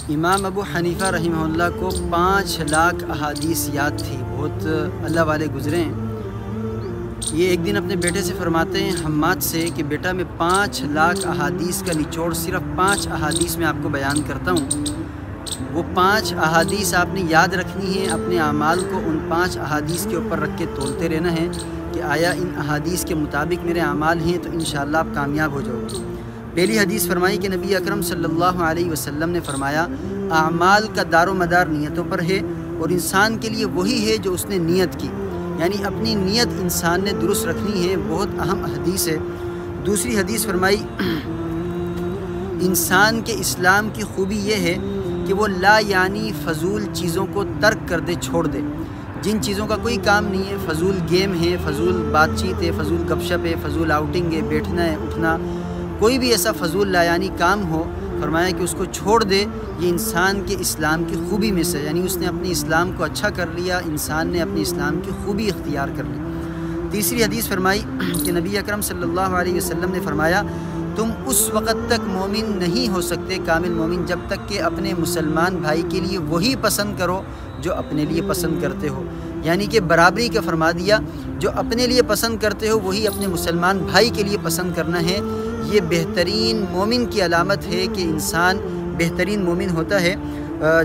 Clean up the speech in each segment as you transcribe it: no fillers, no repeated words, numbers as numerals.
امام ابو حنیفہ رحمہ اللہ کو 5 لاکھ احادیث یاد تھی، بہت اللہ والے گزرے ہیں۔ یہ ایک دن اپنے بیٹے سے فرماتے ہیں حماد سے کہ بیٹا میں 5 لاکھ احادیث کا نچوڑ صرف 5 احادیث میں آپ کو بیان کرتا ہوں، وہ 5 احادیث آپ نے یاد رکھنی ہے، اپنے اعمال کو ان 5 احادیث کے اوپر رکھ کے تولتے رہنا ہے کہ آیا ان احادیث کے مطابق میرے اعمال ہیں، تو انشاءاللہ آپ کامیاب ہو جاؤ گے۔ پہلی حدیث فرمائی کہ نبی اکرم صلی اللہ علیہ وسلم نے فرمایا اعمال کا دار و مدار نیتوں پر ہے، اور انسان کے لیے وہی ہے جو اس نے نیت کی، یعنی اپنی نیت انسان نے درست رکھنی ہے، بہت اہم حدیث ہے۔ دوسری حدیث فرمائی انسان کے اسلام کی خوبی یہ ہے کہ وہ لا یعنی فضول چیزوں کو ترک کر دے، چھوڑ دے، جن چیزوں کا کوئی کام نہیں ہے، فضول گیم ہے، فضول بات چیت ہے، فضول گپ شپ ہے، فضول آؤٹنگ ہے، بیٹھنا ہے، اٹھنا، کوئی بھی ایسا فضول لا یعنی کام ہو، فرمایا کہ اس کو چھوڑ دے۔ یہ انسان کے اسلام کی خوبی میں سے، یعنی اس نے اپنے اسلام کو اچھا کر لیا، انسان نے اپنے اسلام کی خوبی اختیار کر لی۔ تیسری حدیث فرمائی کہ نبی اکرم صلی اللہ علیہ وسلم نے فرمایا تم اس وقت تک مومن نہیں ہو سکتے، کامل مومن، جب تک کہ اپنے مسلمان بھائی کے لیے وہی پسند کرو جو اپنے لیے پسند کرتے ہو، یعنی کہ برابری کا فرما دیا، جو اپنے لیے پسند کرتے ہو وہی اپنے مسلمان بھائی کے لیے پسند کرنا ہے۔ یہ بہترین مومن کی علامت ہے کہ انسان بہترین مومن ہوتا ہے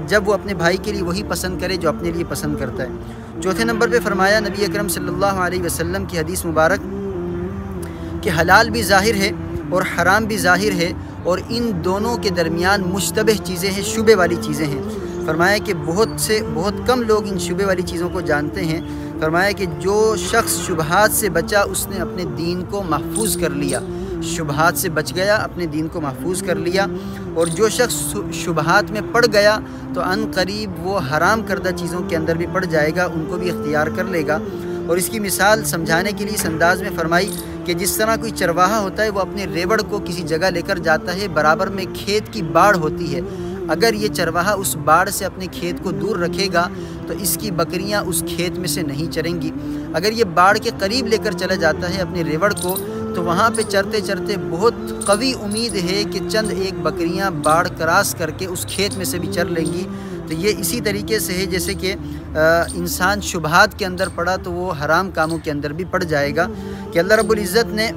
جب وہ اپنے بھائی کے لیے وہی پسند کرے جو اپنے لیے پسند کرتا ہے۔ چوتھے نمبر پہ فرمایا نبی اکرم صلی اللہ علیہ وسلم کی حدیث مبارک کہ حلال بھی ظاہر ہے اور حرام بھی ظاہر ہے، اور ان دونوں کے درمیان مشتبہ چیزیں ہیں، شبہ والی چیزیں ہیں۔ فرمایا کہ بہت کم لوگ ان شبہ والی چیزوں کو جانتے ہیں۔ فرمایا کہ جو شخص شبہات سے بچا اس نے اپنے دین کو محفوظ کر لیا، شبہات سے بچ گیا، اپنے دین کو محفوظ کر لیا، اور جو شخص شبہات میں پڑ گیا تو عن قریب وہ حرام کردہ چیزوں کے اندر بھی پڑ جائے گا، ان کو بھی اختیار کر لے گا۔ اور اس کی مثال سمجھانے کے لیے اس انداز میں فرمائی کہ جس طرح کوئی چرواہا ہوتا ہے، وہ اپنے ریوڑ کو کسی جگہ لے کر جاتا ہے، برابر میں کھیت کی باڑ ہوتی ہے، اگر یہ چرواہا اس باڑ سے اپنے کھیت کو دور رکھے گا تو اس کی بکریاں اس کھیت میں سے نہیں چریں گی۔ اگر یہ باڑ کے قریب لے کر چلا جاتا ہے اپنے ریوڑ کو، تو وہاں پہ چرتے چرتے بہت قوی امید ہے کہ چند ایک بکریاں باڑ کراس کر کے اس کھیت میں سے بھی چر لیں گی۔ تو یہ اسی طریقے سے ہے جیسے کہ انسان شبہات کے اندر پڑا تو وہ حرام کاموں کے اندر بھی پڑ جائے گا۔ کہ اللہ رب العزت نے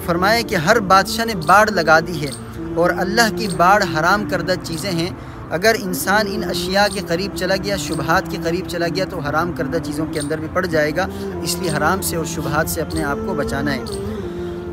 فرمایا کہ ہر بادشاہ نے باڑ لگا دی ہے، اور اللہ کی باڑ حرام کردہ چیزیں ہیں، اگر انسان ان اشیاء کے قریب چلا گیا، شبہات کے قریب چلا گیا تو حرام کردہ چیزوں کے اندر بھی پڑ جائے گا، اس لیے حرام سے اور شبہات سے اپنے آپ کو بچانا ہے۔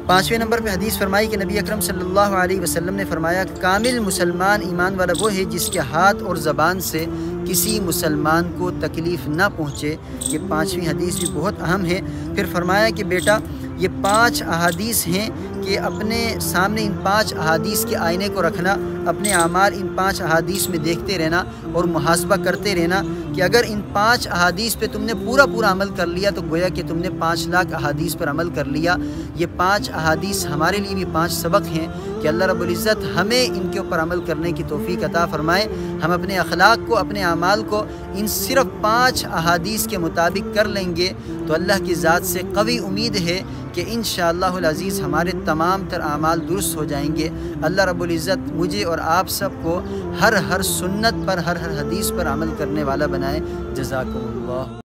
5ویں نمبر پہ حدیث فرمائی کہ نبی اکرم صلی اللہ علیہ وسلم نے فرمایا کامل مسلمان ایمان والا وہ ہے جس کے ہاتھ اور زبان سے کسی مسلمان کو تکلیف نہ پہنچے۔ یہ 5ویں حدیث بھی بہت اہم ہے۔ پھر فرمایا کہ بیٹا یہ 5 احادیث ہیں کہ اپنے سامنے ان 5 احادیث کے آئینے کو رکھنا، اپنے اعمال ان 5 احادیث میں دیکھتے رہنا اور محاسبہ کرتے رہنا کہ اگر ان 5 احادیث پہ تم نے پورا عمل کر لیا تو گویا کہ تم نے 5 لاکھ احادیث پر عمل کر لیا۔ یہ 5 احادیث ہمارے لیے بھی 5 سبق ہیں کہ اللہ رب العزت ہمیں ان کے اوپر عمل کرنے کی توفیق عطا فرمائے۔ ہم اپنے اخلاق کو، اپنے اعمال کو ان صرف 5 احادیث کے مطابق کر لیں گے تو اللہ کی ذات سے قوی امید ہے کہ انشاءاللہ العزیز ہمارے تمام تر اعمال درست ہو جائیں گے۔ اللہ رب العزت مجھے اور آپ سب کو ہر سنت پر، ہر حدیث پر عمل کرنے والا بنائے۔ جزاکم اللہ۔